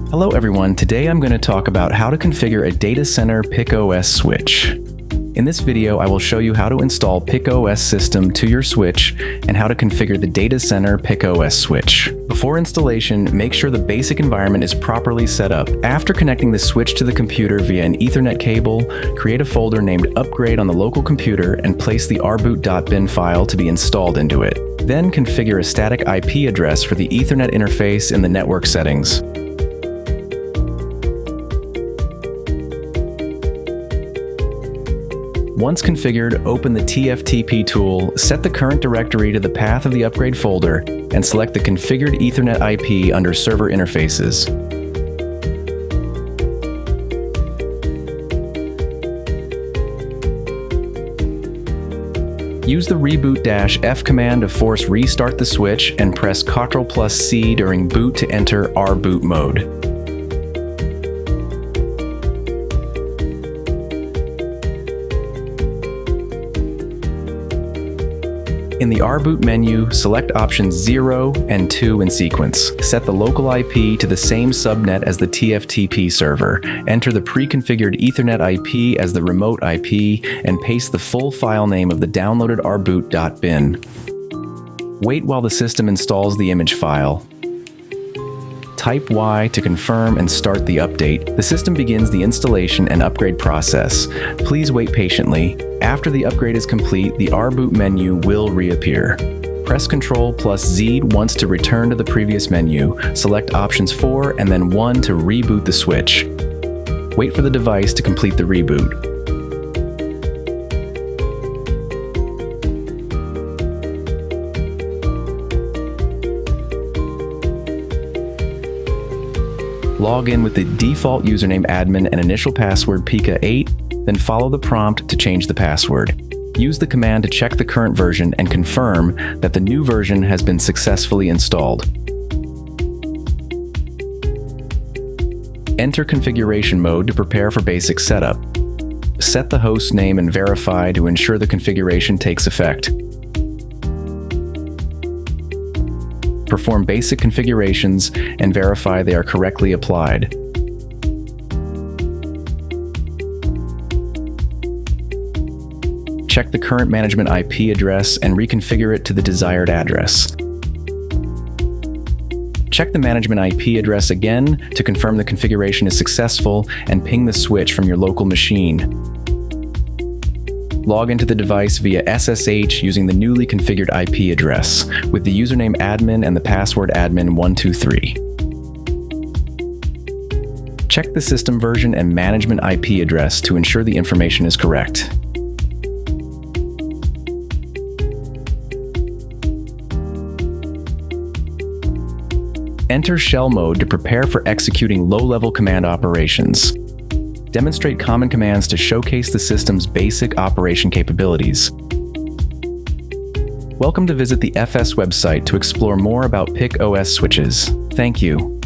Hello everyone, today I'm going to talk about how to configure a data center PicOS switch. In this video, I will show you how to install PicOS system to your switch and how to configure the data center PicOS switch. Before installation, make sure the basic environment is properly set up. After connecting the switch to the computer via an Ethernet cable, create a folder named Upgrade on the local computer and place the RBOOT.bin file to be installed into it. Then configure a static IP address for the Ethernet interface in the network settings. Once configured, open the TFTP tool, set the current directory to the path of the upgrade folder, and select the configured Ethernet IP under Server Interfaces. Use the reboot-F command to force restart the switch and press Ctrl+C during boot to enter RBOOT mode. In the RBOOT menu, select options 0 and 2 in sequence. Set the local IP to the same subnet as the TFTP server. Enter the pre-configured Ethernet IP as the remote IP, and paste the full file name of the downloaded RBOOT.bin. Wait while the system installs the image file. Type Y to confirm and start the update. The system begins the installation and upgrade process. Please wait patiently. After the upgrade is complete, the RBOOT menu will reappear. Press Ctrl+Z once to return to the previous menu. Select options 4 and then 1 to reboot the switch. Wait for the device to complete the reboot. Log in with the default username admin and initial password PICA8, then follow the prompt to change the password. Use the command to check the current version and confirm that the new version has been successfully installed. Enter configuration mode to prepare for basic setup. Set the host name and verify to ensure the configuration takes effect. Perform basic configurations and verify they are correctly applied. Check the current management IP address and reconfigure it to the desired address. Check the management IP address again to confirm the configuration is successful and ping the switch from your local machine. Log into the device via SSH using the newly configured IP address with the username admin and the password admin123. Check the system version and management IP address to ensure the information is correct. Enter shell mode to prepare for executing low-level command operations. Demonstrate common commands to showcase the system's basic operation capabilities. Welcome to visit the FS website to explore more about PicOS switches. Thank you.